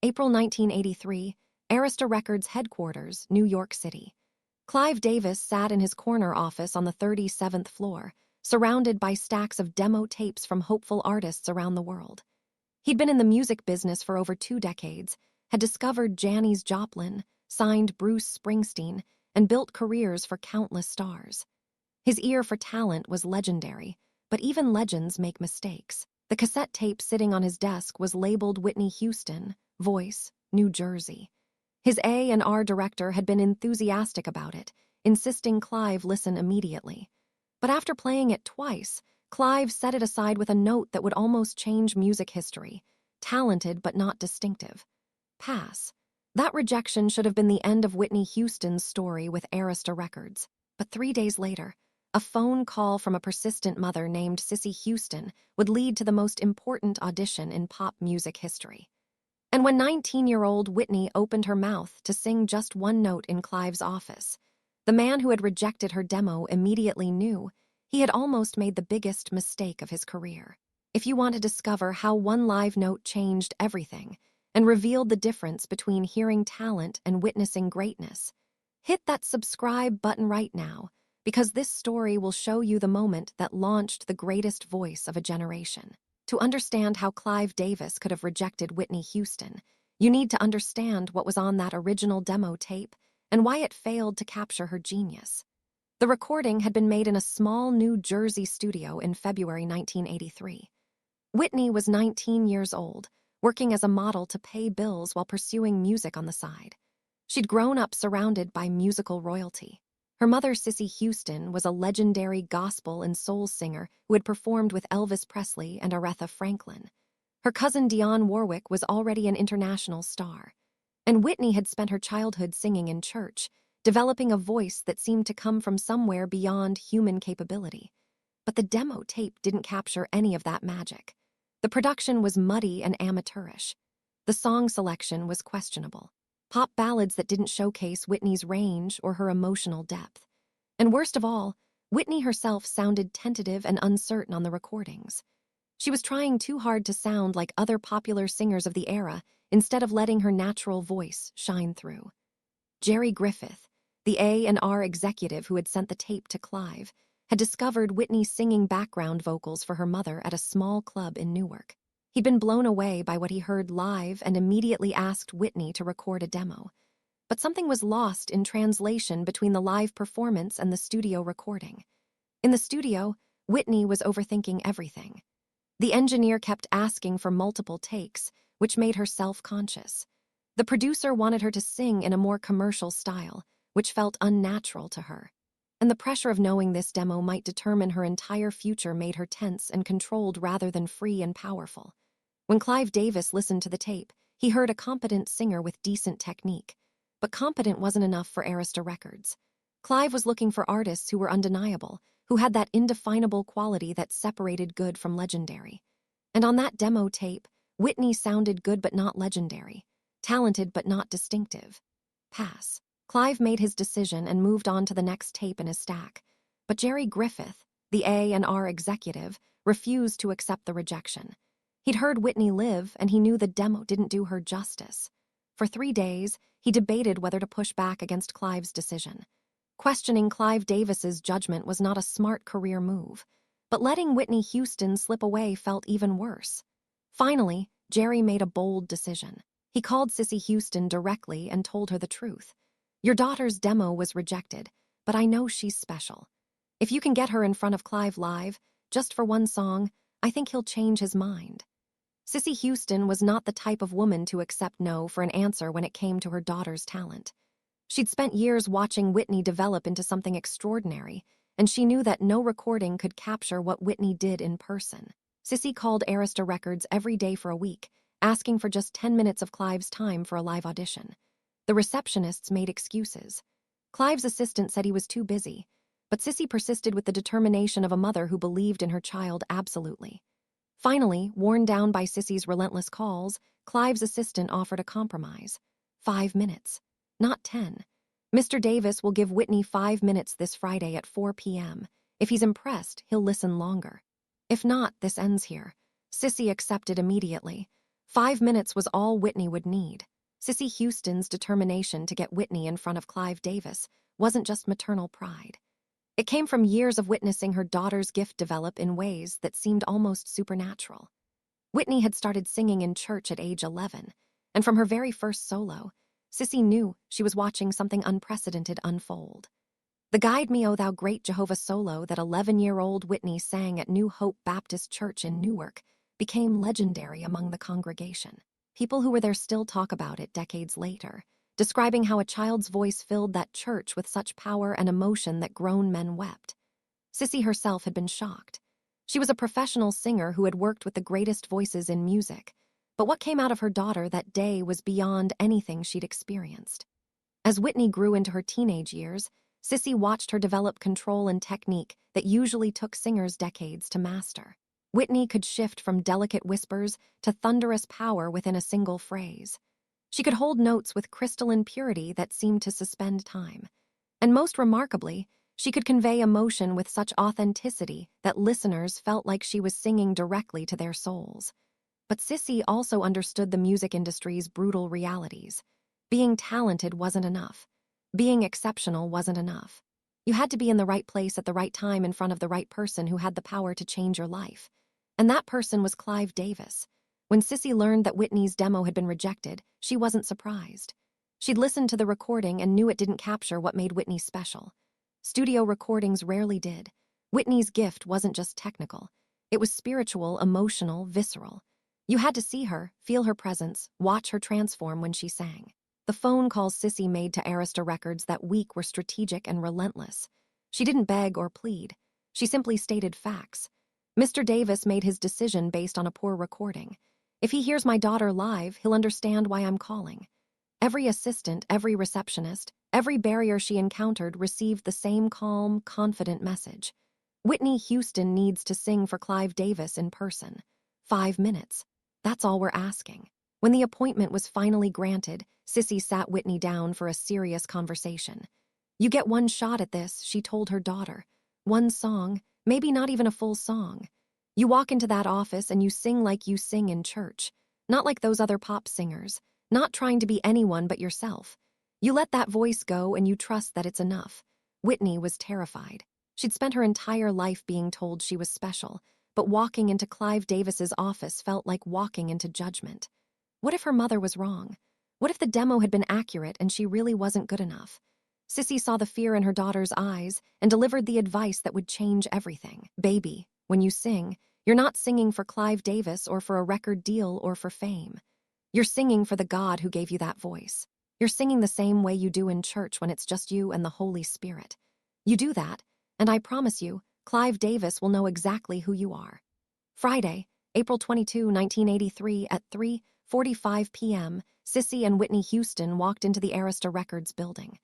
April 1983, Arista Records headquarters, New York City. Clive Davis sat in his corner office on the 37th floor, surrounded by stacks of demo tapes from hopeful artists around the world. He'd been in the music business for over 2 decades, had discovered Janis Joplin, signed Bruce Springsteen, and built careers for countless stars. His ear for talent was legendary, but even legends make mistakes. The cassette tape sitting on his desk was labeled Whitney Houston, Voice, New Jersey. His A&R director had been enthusiastic about it, insisting Clive listen immediately. But after playing it twice, Clive set it aside with a note that would almost change music history: talented but not distinctive. Pass. That rejection should have been the end of Whitney Houston's story with Arista Records. But 3 days later, a phone call from a persistent mother named Cissy Houston would lead to the most important audition in pop music history. And when 19-year-old Whitney opened her mouth to sing just one note in Clive's office, the man who had rejected her demo immediately knew he had almost made the biggest mistake of his career. If you want to discover how one live note changed everything and revealed the difference between hearing talent and witnessing greatness, hit that subscribe button right now, because this story will show you the moment that launched the greatest voice of a generation. To understand how Clive Davis could have rejected Whitney Houston, you need to understand what was on that original demo tape and why it failed to capture her genius. The recording had been made in a small New Jersey studio in February 1983. Whitney was 19 years old, working as a model to pay bills while pursuing music on the side. She'd grown up surrounded by musical royalty. Her mother, Cissy Houston, was a legendary gospel and soul singer who had performed with Elvis Presley and Aretha Franklin. Her cousin Dionne Warwick was already an international star. And Whitney had spent her childhood singing in church, developing a voice that seemed to come from somewhere beyond human capability. But the demo tape didn't capture any of that magic. The production was muddy and amateurish. The song selection was questionable. Pop ballads that didn't showcase Whitney's range or her emotional depth. And worst of all, Whitney herself sounded tentative and uncertain on the recordings. She was trying too hard to sound like other popular singers of the era instead of letting her natural voice shine through. Jerry Griffith, the A&R executive who had sent the tape to Clive, had discovered Whitney singing background vocals for her mother at a small club in Newark. He'd been blown away by what he heard live and immediately asked Whitney to record a demo. But something was lost in translation between the live performance and the studio recording. In the studio, Whitney was overthinking everything. The engineer kept asking for multiple takes, which made her self-conscious. The producer wanted her to sing in a more commercial style, which felt unnatural to her. And the pressure of knowing this demo might determine her entire future made her tense and controlled rather than free and powerful. When Clive Davis listened to the tape, he heard a competent singer with decent technique. But competent wasn't enough for Arista Records. Clive was looking for artists who were undeniable, who had that indefinable quality that separated good from legendary. And on that demo tape, Whitney sounded good but not legendary, talented but not distinctive. Pass. Clive made his decision and moved on to the next tape in his stack. But Jerry Griffith, the A&R executive, refused to accept the rejection. He'd heard Whitney live, and he knew the demo didn't do her justice. For 3 days, he debated whether to push back against Clive's decision. Questioning Clive Davis's judgment was not a smart career move, but letting Whitney Houston slip away felt even worse. Finally, Jerry made a bold decision. He called Cissy Houston directly and told her the truth. "Your daughter's demo was rejected, but I know she's special. If you can get her in front of Clive live, just for one song, I think he'll change his mind." Cissy Houston was not the type of woman to accept no for an answer when it came to her daughter's talent. She'd spent years watching Whitney develop into something extraordinary, and she knew that no recording could capture what Whitney did in person. Cissy called Arista Records every day for a week, asking for just 10 minutes of Clive's time for a live audition. The receptionists made excuses. Clive's assistant said he was too busy, but Cissy persisted with the determination of a mother who believed in her child absolutely. Finally, worn down by Cissy's relentless calls, Clive's assistant offered a compromise. 5 minutes. Not 10. "Mr. Davis will give Whitney 5 minutes this Friday at 4 p.m. If he's impressed, he'll listen longer. If not, this ends here." Cissy accepted immediately. 5 minutes was all Whitney would need. Cissy Houston's determination to get Whitney in front of Clive Davis wasn't just maternal pride. It came from years of witnessing her daughter's gift develop in ways that seemed almost supernatural. Whitney had started singing in church at age 11, and from her very first solo, Cissy knew she was watching something unprecedented unfold. The Guide Me, O Thou Great Jehovah solo that 11-year-old Whitney sang at New Hope Baptist Church in Newark became legendary among the congregation. People who were there still talk about it decades later, describing how a child's voice filled that church with such power and emotion that grown men wept. Cissy herself had been shocked. She was a professional singer who had worked with the greatest voices in music, but what came out of her daughter that day was beyond anything she'd experienced. As Whitney grew into her teenage years, Cissy watched her develop control and technique that usually took singers decades to master. Whitney could shift from delicate whispers to thunderous power within a single phrase. She could hold notes with crystalline purity that seemed to suspend time. And most remarkably, she could convey emotion with such authenticity that listeners felt like she was singing directly to their souls. But Cissy also understood the music industry's brutal realities. Being talented wasn't enough. Being exceptional wasn't enough. You had to be in the right place at the right time in front of the right person who had the power to change your life. And that person was Clive Davis. When Cissy learned that Whitney's demo had been rejected, she wasn't surprised. She'd listened to the recording and knew it didn't capture what made Whitney special. Studio recordings rarely did. Whitney's gift wasn't just technical. It was spiritual, emotional, visceral. You had to see her, feel her presence, watch her transform when she sang. The phone calls Cissy made to Arista Records that week were strategic and relentless. She didn't beg or plead. She simply stated facts. Mr. Davis made his decision based on a poor recording. If he hears my daughter live, he'll understand why I'm calling. Every assistant, every receptionist, every barrier she encountered received the same calm, confident message. Whitney Houston needs to sing for Clive Davis in person. 5 minutes. That's all we're asking. When the appointment was finally granted, Cissy sat Whitney down for a serious conversation. You get one shot at this, she told her daughter. One song, maybe not even a full song. You walk into that office and you sing like you sing in church, not like those other pop singers, not trying to be anyone but yourself. You let that voice go and you trust that it's enough. Whitney was terrified. She'd spent her entire life being told she was special, but walking into Clive Davis's office felt like walking into judgment. What if her mother was wrong? What if the demo had been accurate and she really wasn't good enough? Cissy saw the fear in her daughter's eyes and delivered the advice that would change everything. Baby, when you sing, you're not singing for Clive Davis or for a record deal or for fame. You're singing for the God who gave you that voice. You're singing the same way you do in church when it's just you and the Holy Spirit. You do that, and I promise you, Clive Davis will know exactly who you are. Friday, April 22, 1983 at 3:45 p.m., Cissy and Whitney Houston walked into the Arista Records building.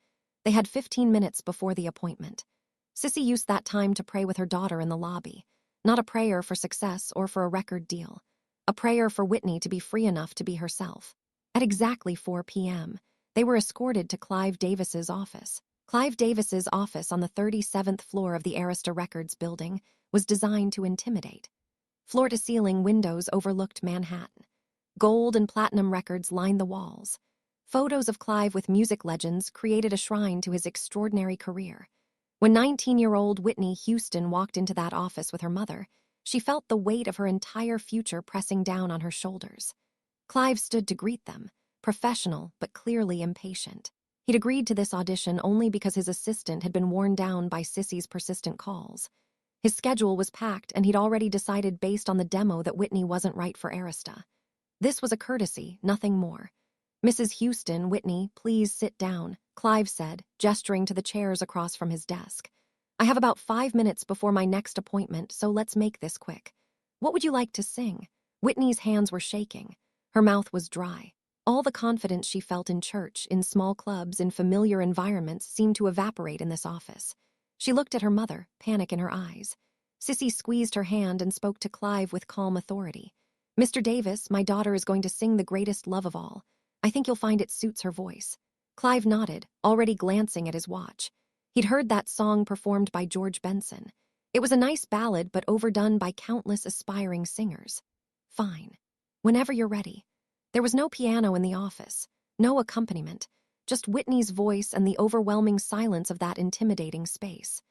They had 15 minutes before the appointment. Cissy used that time to pray with her daughter in the lobby. Not a prayer for success or for a record deal. A prayer for Whitney to be free enough to be herself. At exactly 4 p.m., they were escorted to Clive Davis's office. Clive Davis's office on the 37th floor of the Arista Records building was designed to intimidate. Floor-to-ceiling windows overlooked Manhattan. Gold and platinum records lined the walls. Photos of Clive with music legends created a shrine to his extraordinary career. When 19-year-old Whitney Houston walked into that office with her mother, she felt the weight of her entire future pressing down on her shoulders. Clive stood to greet them, professional but clearly impatient. He'd agreed to this audition only because his assistant had been worn down by Cissy's persistent calls. His schedule was packed and he'd already decided based on the demo that Whitney wasn't right for Arista. This was a courtesy, nothing more. Mrs. Houston, Whitney, please sit down, Clive said, gesturing to the chairs across from his desk. I have about 5 minutes before my next appointment, so let's make this quick. What would you like to sing? Whitney's hands were shaking. Her mouth was dry. All the confidence she felt in church, in small clubs, in familiar environments seemed to evaporate in this office. She looked at her mother, panic in her eyes. Cissy squeezed her hand and spoke to Clive with calm authority. Mr. Davis, my daughter is going to sing the greatest love of all. I think you'll find it suits her voice. Clive nodded, already glancing at his watch. He'd heard that song performed by George Benson. It was a nice ballad, but overdone by countless aspiring singers. Fine. Whenever you're ready. There was no piano in the office, no accompaniment, just Whitney's voice and the overwhelming silence of that intimidating space.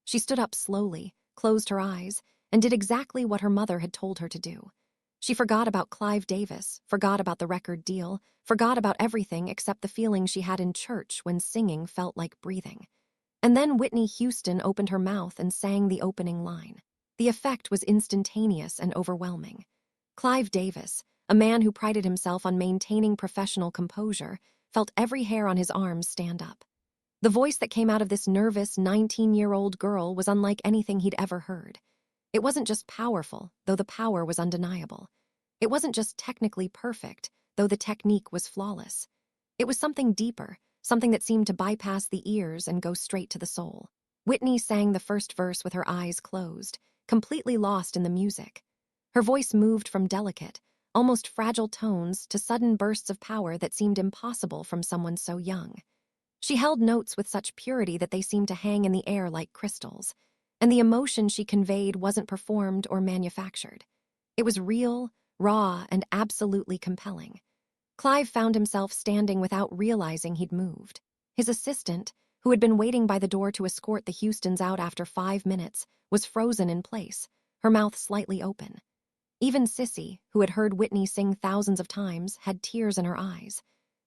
She stood up slowly, closed her eyes, and did exactly what her mother had told her to do. She forgot about Clive Davis, forgot about the record deal, forgot about everything except the feeling she had in church when singing felt like breathing. And then Whitney Houston opened her mouth and sang the opening line. The effect was instantaneous and overwhelming. Clive Davis, a man who prided himself on maintaining professional composure, felt every hair on his arms stand up. The voice that came out of this nervous 19-year-old girl was unlike anything he'd ever heard. It wasn't just powerful, though the power was undeniable. It wasn't just technically perfect, though the technique was flawless. It was something deeper, something that seemed to bypass the ears and go straight to the soul. Whitney sang the first verse with her eyes closed, completely lost in the music. Her voice moved from delicate, almost fragile tones to sudden bursts of power that seemed impossible from someone so young. She held notes with such purity that they seemed to hang in the air like crystals, and the emotion she conveyed wasn't performed or manufactured. It was real, raw, and absolutely compelling. Clive found himself standing without realizing he'd moved. His assistant, who had been waiting by the door to escort the Houstons out after 5 minutes, was frozen in place, her mouth slightly open. Even Cissy, who had heard Whitney sing thousands of times, had tears in her eyes.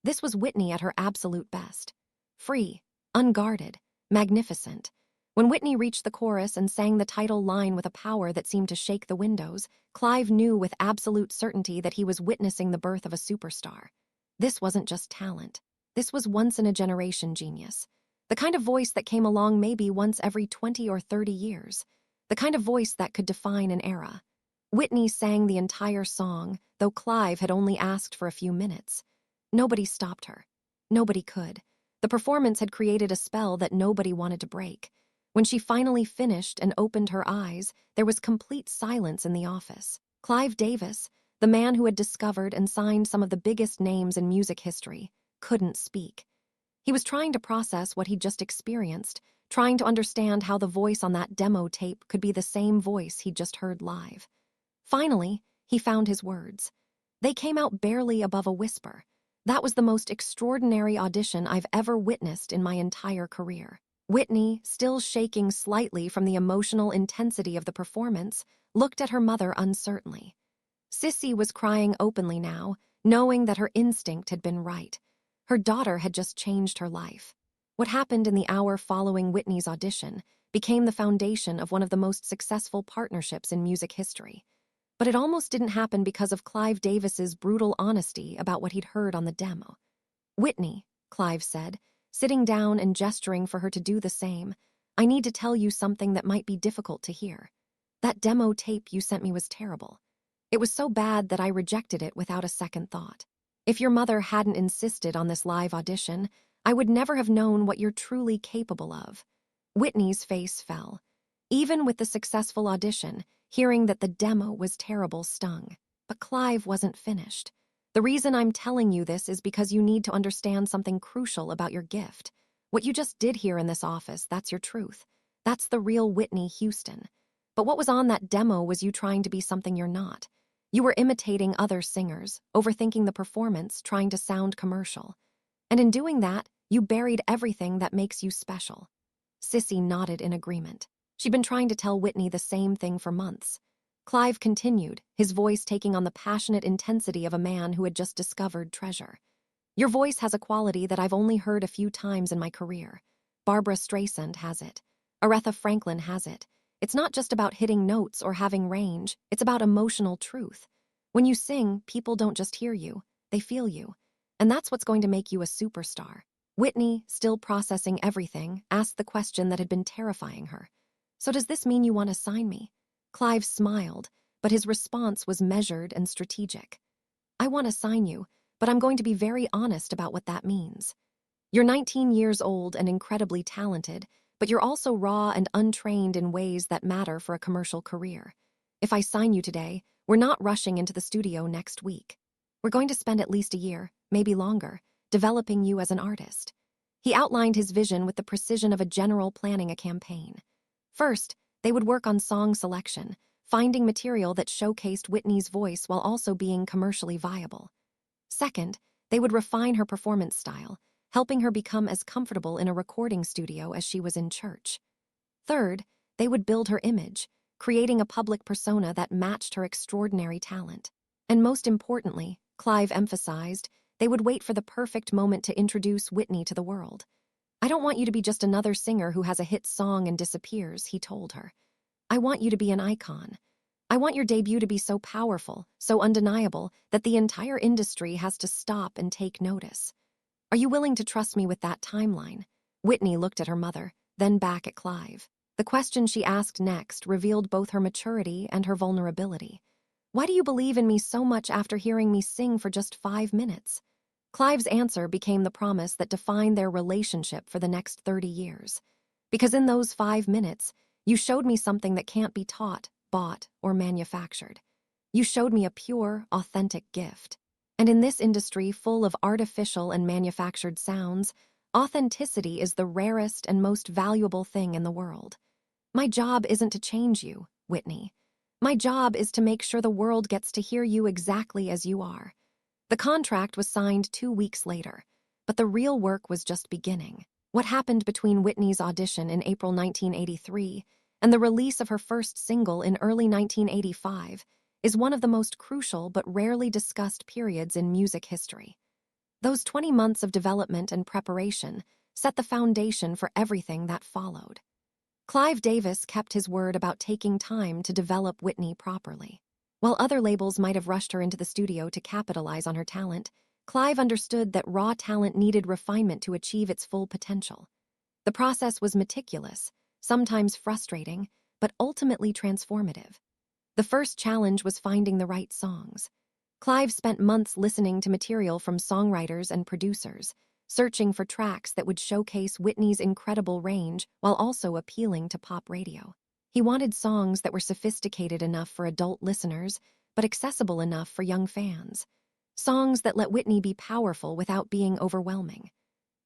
This was Whitney at her absolute best. Free, unguarded, magnificent. When Whitney reached the chorus and sang the title line with a power that seemed to shake the windows, Clive knew with absolute certainty that he was witnessing the birth of a superstar. This wasn't just talent. This was once-in-a-generation genius. The kind of voice that came along maybe once every 20 or 30 years. The kind of voice that could define an era. Whitney sang the entire song, though Clive had only asked for a few minutes. Nobody stopped her. Nobody could. The performance had created a spell that nobody wanted to break. When she finally finished and opened her eyes, there was complete silence in the office. Clive Davis, the man who had discovered and signed some of the biggest names in music history, couldn't speak. He was trying to process what he'd just experienced, trying to understand how the voice on that demo tape could be the same voice he'd just heard live. Finally, he found his words. They came out barely above a whisper. That was the most extraordinary audition I've ever witnessed in my entire career. Whitney, still shaking slightly from the emotional intensity of the performance, looked at her mother uncertainly. Cissy was crying openly now, knowing that her instinct had been right. Her daughter had just changed her life. What happened in the hour following Whitney's audition became the foundation of one of the most successful partnerships in music history. But it almost didn't happen because of Clive Davis's brutal honesty about what he'd heard on the demo. "Whitney," Clive said, sitting down and gesturing for her to do the same, "I need to tell you something that might be difficult to hear. That demo tape you sent me was terrible. It was so bad that I rejected it without a second thought. If your mother hadn't insisted on this live audition, I would never have known what you're truly capable of." Whitney's face fell. Even with the successful audition, hearing that the demo was terrible stung. But Clive wasn't finished. "The reason I'm telling you this is because you need to understand something crucial about your gift. What you just did here in this office, that's your truth. That's the real Whitney Houston. But what was on that demo was you trying to be something you're not. You were imitating other singers, overthinking the performance, trying to sound commercial. And in doing that, you buried everything that makes you special." Cissy nodded in agreement. She'd been trying to tell Whitney the same thing for months. Clive continued, his voice taking on the passionate intensity of a man who had just discovered treasure. "Your voice has a quality that I've only heard a few times in my career. Barbra Streisand has it. Aretha Franklin has it. It's not just about hitting notes or having range, it's about emotional truth. When you sing, people don't just hear you, they feel you. And that's what's going to make you a superstar." Whitney, still processing everything, asked the question that had been terrifying her. "So does this mean you want to sign me?" Clive smiled, but his response was measured and strategic. "I want to sign you, but I'm going to be very honest about what that means. You're 19 years old and incredibly talented, but you're also raw and untrained in ways that matter for a commercial career. If I sign you today, we're not rushing into the studio next week. We're going to spend at least a year, maybe longer, developing you as an artist." He outlined his vision with the precision of a general planning a campaign. First, they would work on song selection, finding material that showcased Whitney's voice while also being commercially viable. Second, they would refine her performance style, helping her become as comfortable in a recording studio as she was in church. Third, they would build her image, creating a public persona that matched her extraordinary talent. And most importantly, Clive emphasized, they would wait for the perfect moment to introduce Whitney to the world. "I don't want you to be just another singer who has a hit song and disappears," he told her. "I want you to be an icon. I want your debut to be so powerful, so undeniable, that the entire industry has to stop and take notice. Are you willing to trust me with that timeline?" Whitney looked at her mother, then back at Clive. The question she asked next revealed both her maturity and her vulnerability. "Why do you believe in me so much after hearing me sing for just 5 minutes?" Clive's answer became the promise that defined their relationship for the next 30 years. "Because in those 5 minutes, you showed me something that can't be taught, bought, or manufactured. You showed me a pure, authentic gift. And in this industry full of artificial and manufactured sounds, authenticity is the rarest and most valuable thing in the world. My job isn't to change you, Whitney. My job is to make sure the world gets to hear you exactly as you are." The contract was signed 2 weeks later, but the real work was just beginning. What happened between Whitney's audition in April 1983 and the release of her first single in early 1985 is one of the most crucial but rarely discussed periods in music history. Those 20 months of development and preparation set the foundation for everything that followed. Clive Davis kept his word about taking time to develop Whitney properly. While other labels might have rushed her into the studio to capitalize on her talent, Clive understood that raw talent needed refinement to achieve its full potential. The process was meticulous, sometimes frustrating, but ultimately transformative. The first challenge was finding the right songs. Clive spent months listening to material from songwriters and producers, searching for tracks that would showcase Whitney's incredible range while also appealing to pop radio. He wanted songs that were sophisticated enough for adult listeners, but accessible enough for young fans. Songs that let Whitney be powerful without being overwhelming.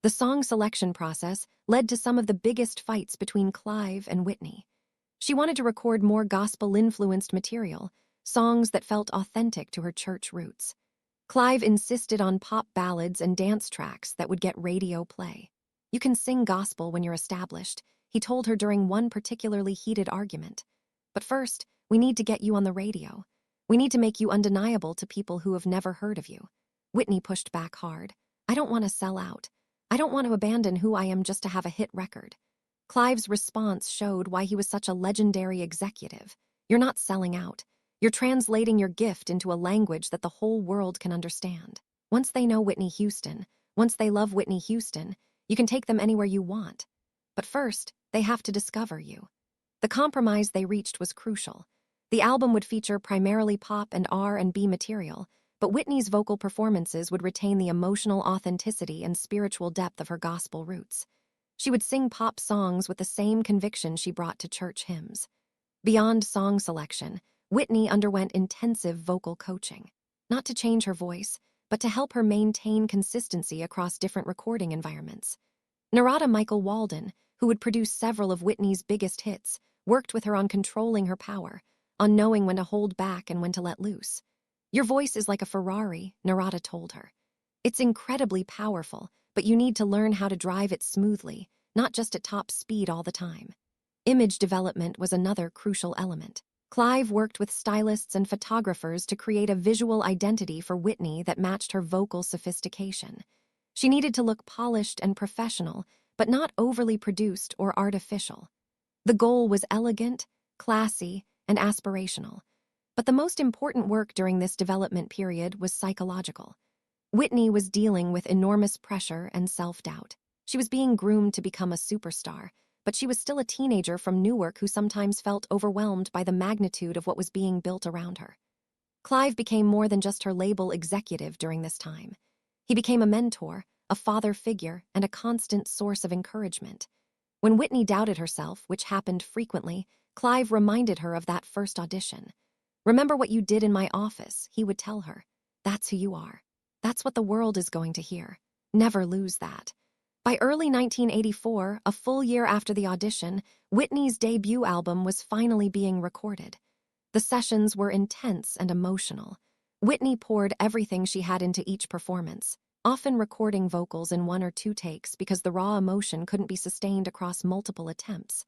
The song selection process led to some of the biggest fights between Clive and Whitney. She wanted to record more gospel-influenced material, songs that felt authentic to her church roots. Clive insisted on pop ballads and dance tracks that would get radio play. "You can sing gospel when you're established," he told her during one particularly heated argument. "But first, we need to get you on the radio. We need to make you undeniable to people who have never heard of you." Whitney pushed back hard. "I don't want to sell out. I don't want to abandon who I am just to have a hit record." Clive's response showed why he was such a legendary executive. "You're not selling out. You're translating your gift into a language that the whole world can understand. Once they know Whitney Houston, once they love Whitney Houston, you can take them anywhere you want. But first, they have to discover you." The compromise they reached was crucial. The album would feature primarily pop and R&B material, but Whitney's vocal performances would retain the emotional authenticity and spiritual depth of her gospel roots. She would sing pop songs with the same conviction she brought to church hymns. Beyond song selection, Whitney underwent intensive vocal coaching, not to change her voice, but to help her maintain consistency across different recording environments. Narada Michael Walden, who would produce several of Whitney's biggest hits, worked with her on controlling her power, on knowing when to hold back and when to let loose. "Your voice is like a Ferrari," Narada told her. "It's incredibly powerful, but you need to learn how to drive it smoothly, not just at top speed all the time." Image development was another crucial element. Clive worked with stylists and photographers to create a visual identity for Whitney that matched her vocal sophistication. She needed to look polished and professional, but not overly produced or artificial. The goal was elegant, classy, and aspirational. But the most important work during this development period was psychological. Whitney was dealing with enormous pressure and self-doubt. She was being groomed to become a superstar, but she was still a teenager from Newark who sometimes felt overwhelmed by the magnitude of what was being built around her. Clive became more than just her label executive during this time. He became a mentor, a father figure, and a constant source of encouragement. When Whitney doubted herself, which happened frequently, Clive reminded her of that first audition. "Remember what you did in my office," he would tell her. "That's who you are. That's what the world is going to hear. Never lose that." By early 1984, a full year after the audition, Whitney's debut album was finally being recorded. The sessions were intense and emotional. Whitney poured everything she had into each performance, often recording vocals in 1 or 2 takes because the raw emotion couldn't be sustained across multiple attempts.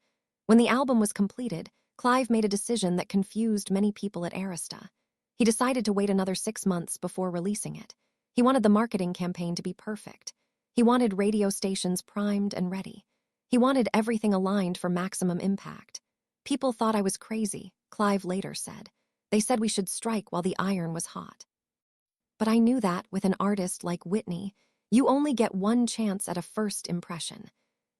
When the album was completed, Clive made a decision that confused many people at Arista. He decided to wait another 6 months before releasing it. He wanted the marketing campaign to be perfect. He wanted radio stations primed and ready. He wanted everything aligned for maximum impact. "People thought I was crazy," Clive later said. "They said we should strike while the iron was hot. But I knew that, with an artist like Whitney, you only get one chance at a first impression.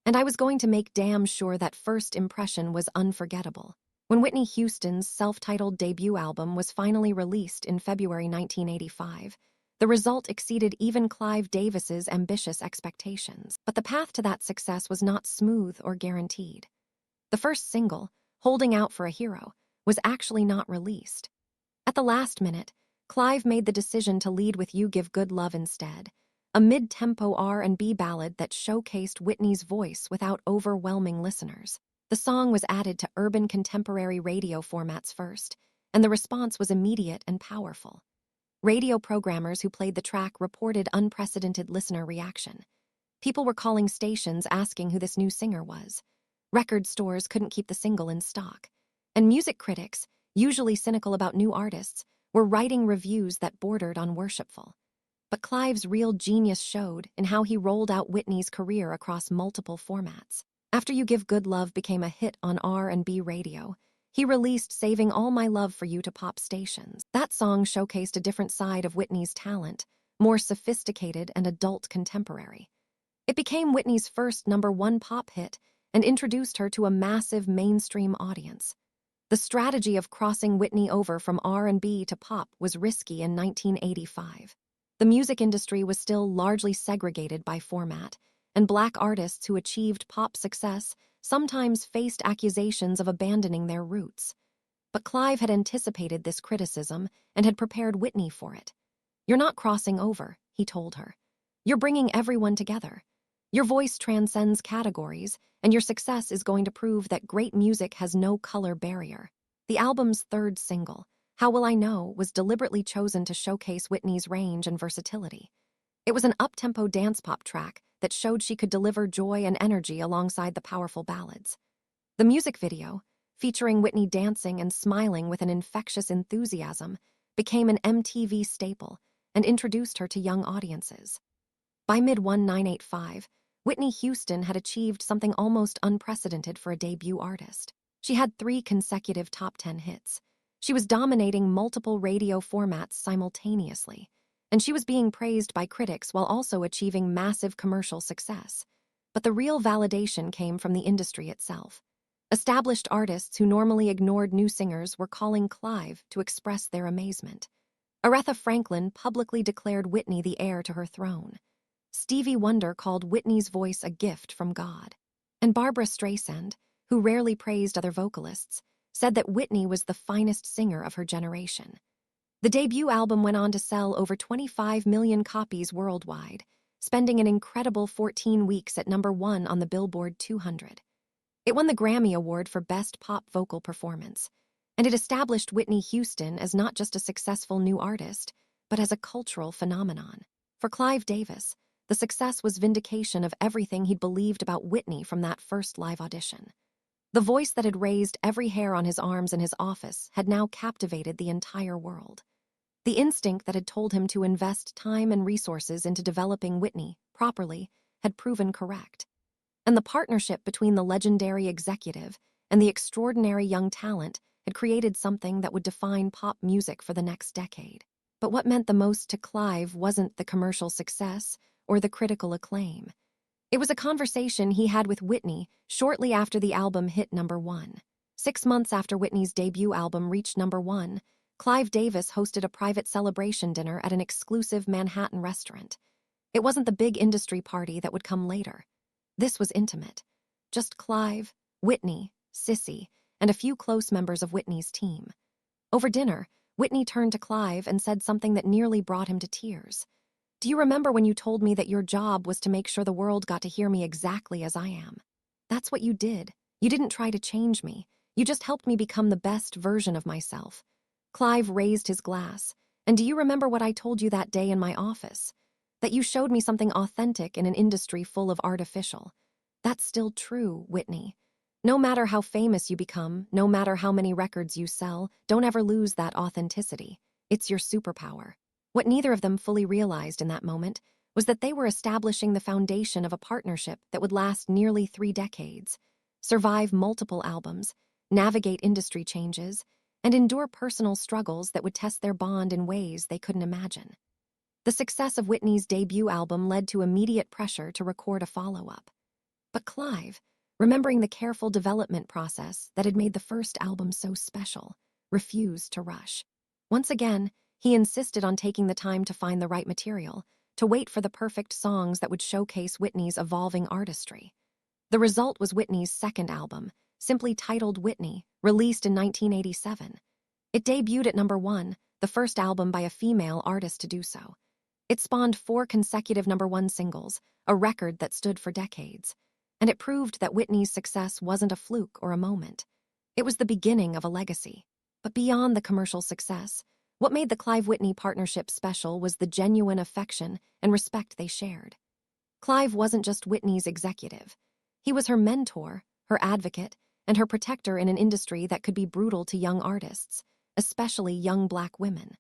And I was going to make damn sure that first impression was unforgettable." When Whitney Houston's self-titled debut album was finally released in February 1985, the result exceeded even Clive Davis's ambitious expectations. But the path to that success was not smooth or guaranteed. The first single, "Holding Out for a Hero," was actually not released. At the last minute, Clive made the decision to lead with "You Give Good Love" instead, a mid-tempo R&B ballad that showcased Whitney's voice without overwhelming listeners. The song was added to urban contemporary radio formats first, and the response was immediate and powerful. Radio programmers who played the track reported unprecedented listener reaction. People were calling stations asking who this new singer was. Record stores couldn't keep the single in stock. And music critics, usually cynical about new artists, were writing reviews that bordered on worshipful. But Clive's real genius showed in how he rolled out Whitney's career across multiple formats. After "You Give Good Love" became a hit on R&B radio, he released "Saving All My Love for You" to pop stations. That song showcased a different side of Whitney's talent, more sophisticated and adult contemporary. It became Whitney's first #1 pop hit and introduced her to a massive mainstream audience. The strategy of crossing Whitney over from R&B to pop was risky in 1985. The music industry was still largely segregated by format, and Black artists who achieved pop success sometimes faced accusations of abandoning their roots. But Clive had anticipated this criticism and had prepared Whitney for it. "You're not crossing over," he told her. "You're bringing everyone together. Your voice transcends categories, and your success is going to prove that great music has no color barrier." The album's third single, "How Will I Know," was deliberately chosen to showcase Whitney's range and versatility. It was an up-tempo dance-pop track that showed she could deliver joy and energy alongside the powerful ballads. The music video, featuring Whitney dancing and smiling with an infectious enthusiasm, became an MTV staple and introduced her to young audiences. By mid-1985, Whitney Houston had achieved something almost unprecedented for a debut artist. She had 3 consecutive top 10 hits. She was dominating multiple radio formats simultaneously, and she was being praised by critics while also achieving massive commercial success. But the real validation came from the industry itself. Established artists who normally ignored new singers were calling Clive to express their amazement. Aretha Franklin publicly declared Whitney the heir to her throne. Stevie Wonder called Whitney's voice a gift from God. And Barbra Streisand, who rarely praised other vocalists, said that Whitney was the finest singer of her generation. The debut album went on to sell over 25 million copies worldwide, spending an incredible 14 weeks at #1 on the Billboard 200. It won the Grammy Award for Best Pop Vocal Performance, and it established Whitney Houston as not just a successful new artist, but as a cultural phenomenon. For Clive Davis, the success was vindication of everything he'd believed about Whitney from that first live audition. The voice that had raised every hair on his arms in his office had now captivated the entire world. The instinct that had told him to invest time and resources into developing Whitney properly had proven correct. And the partnership between the legendary executive and the extraordinary young talent had created something that would define pop music for the next decade. But what meant the most to Clive wasn't the commercial success or the critical acclaim. It was a conversation he had with Whitney shortly after the album hit #1. 6 months after Whitney's debut album reached #1, Clive Davis hosted a private celebration dinner at an exclusive Manhattan restaurant. It wasn't the big industry party that would come later. This was intimate. Just Clive, Whitney, Cissy, and a few close members of Whitney's team. Over dinner, Whitney turned to Clive and said something that nearly brought him to tears. "Do you remember when you told me that your job was to make sure the world got to hear me exactly as I am? That's what you did. You didn't try to change me. You just helped me become the best version of myself." Clive raised his glass, And do you remember what I told you that day in my office? That you showed me something authentic in an industry full of artificial. That's still true, Whitney. No matter how famous you become, no matter how many records you sell, don't ever lose that authenticity. It's your superpower. What neither of them fully realized in that moment was that they were establishing the foundation of a partnership that would last nearly 3 decades, survive multiple albums, navigate industry changes, and endure personal struggles that would test their bond in ways they couldn't imagine. The success of Whitney's debut album led to immediate pressure to record a follow-up. But Clive, remembering the careful development process that had made the first album so special, refused to rush. Once again, he insisted on taking the time to find the right material, to wait for the perfect songs that would showcase Whitney's evolving artistry. The result was Whitney's second album, simply titled Whitney, released in 1987. It debuted at #1, the first album by a female artist to do so. It spawned 4 consecutive #1 singles, a record that stood for decades. And it proved that Whitney's success wasn't a fluke or a moment. It was the beginning of a legacy. But beyond the commercial success, what made the Clive-Whitney partnership special was the genuine affection and respect they shared. Clive wasn't just Whitney's executive. He was her mentor, her advocate, and her protector in an industry that could be brutal to young artists, especially young Black women.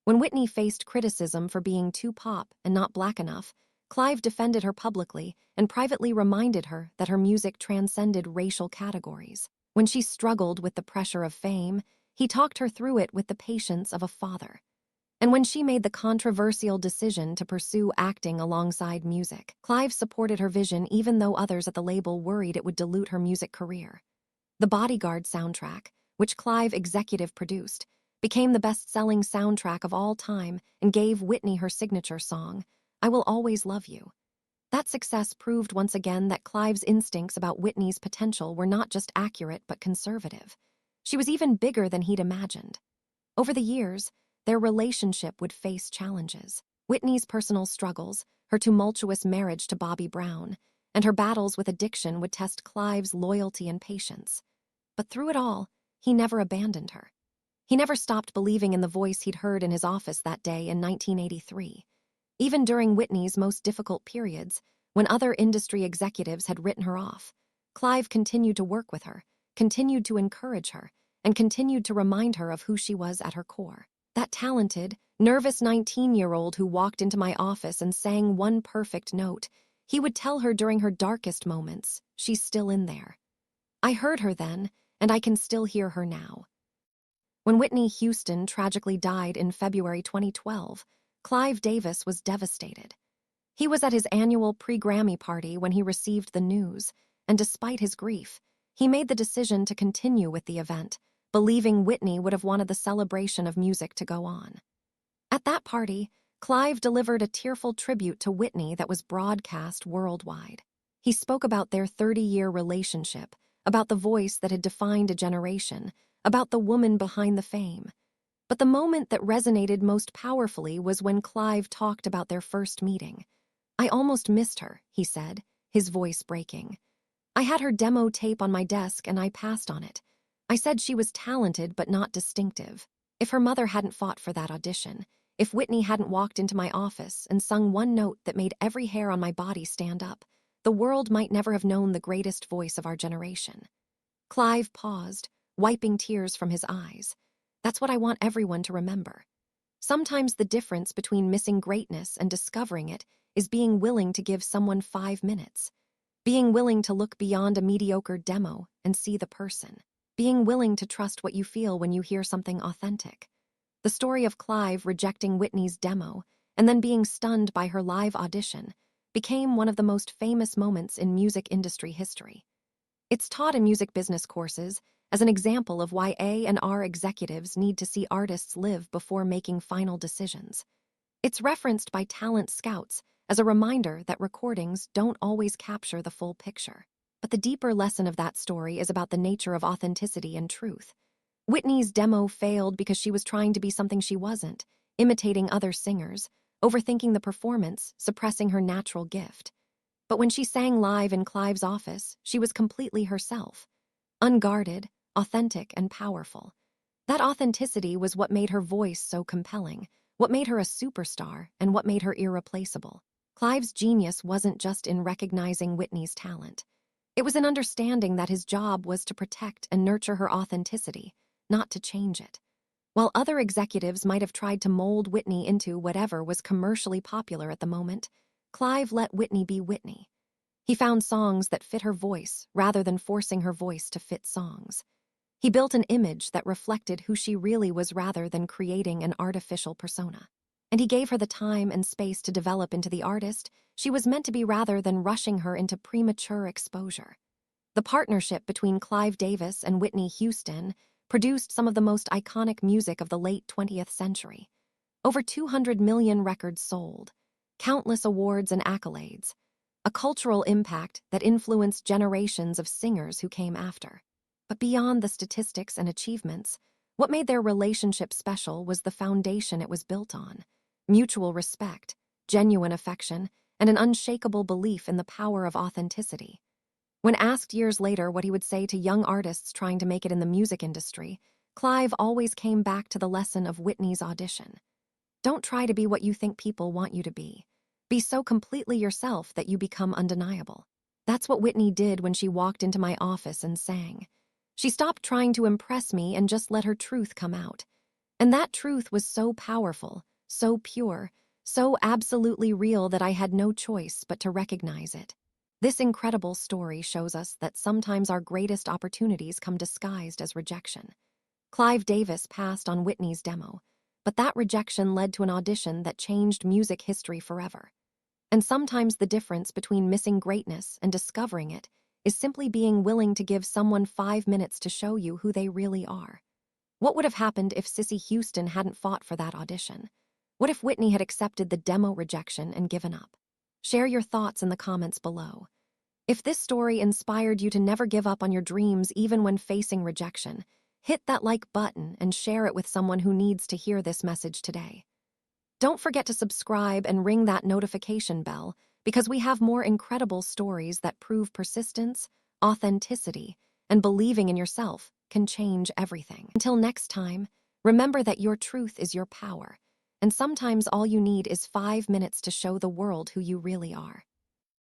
When Whitney faced criticism for being too pop and not Black enough, Clive defended her publicly and privately reminded her that her music transcended racial categories. When she struggled with the pressure of fame, he talked her through it with the patience of a father. And when she made the controversial decision to pursue acting alongside music, Clive supported her vision even though others at the label worried it would dilute her music career. The Bodyguard soundtrack, which Clive executive produced, became the best-selling soundtrack of all time and gave Whitney her signature song, I Will Always Love You. That success proved once again that Clive's instincts about Whitney's potential were not just accurate but conservative. She was even bigger than he'd imagined. Over the years, their relationship would face challenges. Whitney's personal struggles, her tumultuous marriage to Bobby Brown, and her battles with addiction would test Clive's loyalty and patience. But through it all, he never abandoned her. He never stopped believing in the voice he'd heard in his office that day in 1983. Even during Whitney's most difficult periods, when other industry executives had written her off, Clive continued to work with her, continued to encourage her, and continued to remind her of who she was at her core. That talented, nervous 19-year-old who walked into my office and sang one perfect note, he would tell her during her darkest moments, she's still in there. I heard her then, and I can still hear her now. When Whitney Houston tragically died in February 2012, Clive Davis was devastated. He was at his annual pre-Grammy party when he received the news, and despite his grief, he made the decision to continue with the event, believing Whitney would have wanted the celebration of music to go on. At that party, Clive delivered a tearful tribute to Whitney that was broadcast worldwide. He spoke about their 30-year relationship, about the voice that had defined a generation, about the woman behind the fame. But the moment that resonated most powerfully was when Clive talked about their first meeting. I almost missed her, he said, his voice breaking. I had her demo tape on my desk and I passed on it. I said she was talented but not distinctive. If her mother hadn't fought for that audition, if Whitney hadn't walked into my office and sung one note that made every hair on my body stand up, the world might never have known the greatest voice of our generation. Clive paused, wiping tears from his eyes. That's what I want everyone to remember. Sometimes the difference between missing greatness and discovering it is being willing to give someone 5 minutes. Being willing to look beyond a mediocre demo and see the person. Being willing to trust what you feel when you hear something authentic. The story of Clive rejecting Whitney's demo and then being stunned by her live audition became one of the most famous moments in music industry history. It's taught in music business courses as an example of why A&R executives need to see artists live before making final decisions. It's referenced by talent scouts as a reminder that recordings don't always capture the full picture. But the deeper lesson of that story is about the nature of authenticity and truth. Whitney's demo failed because she was trying to be something she wasn't, imitating other singers, overthinking the performance, suppressing her natural gift. But when she sang live in Clive's office, she was completely herself. Unguarded, authentic, and powerful. That authenticity was what made her voice so compelling, what made her a superstar, and what made her irreplaceable. Clive's genius wasn't just in recognizing Whitney's talent. It was in understanding that his job was to protect and nurture her authenticity, not to change it. While other executives might have tried to mold Whitney into whatever was commercially popular at the moment, Clive let Whitney be Whitney. He found songs that fit her voice rather than forcing her voice to fit songs. He built an image that reflected who she really was rather than creating an artificial persona. And he gave her the time and space to develop into the artist she was meant to be rather than rushing her into premature exposure. The partnership between Clive Davis and Whitney Houston produced some of the most iconic music of the late 20th century. Over 200 million records sold, countless awards and accolades, a cultural impact that influenced generations of singers who came after. But beyond the statistics and achievements, what made their relationship special was the foundation it was built on: mutual respect, genuine affection, and an unshakable belief in the power of authenticity. When asked years later what he would say to young artists trying to make it in the music industry, Clive always came back to the lesson of Whitney's audition. Don't try to be what you think people want you to be. Be so completely yourself that you become undeniable. That's what Whitney did when she walked into my office and sang. She stopped trying to impress me and just let her truth come out. And that truth was so powerful, so pure, so absolutely real that I had no choice but to recognize it. This incredible story shows us that sometimes our greatest opportunities come disguised as rejection. Clive Davis passed on Whitney's demo, but that rejection led to an audition that changed music history forever. And sometimes the difference between missing greatness and discovering it is simply being willing to give someone 5 minutes to show you who they really are. What would have happened if Cissy Houston hadn't fought for that audition? What if Whitney had accepted the demo rejection and given up? Share your thoughts in the comments below. If this story inspired you to never give up on your dreams even when facing rejection, hit that like button and share it with someone who needs to hear this message today. Don't forget to subscribe and ring that notification bell, because we have more incredible stories that prove persistence, authenticity, and believing in yourself can change everything. Until next time, remember that your truth is your power, and sometimes all you need is 5 minutes to show the world who you really are.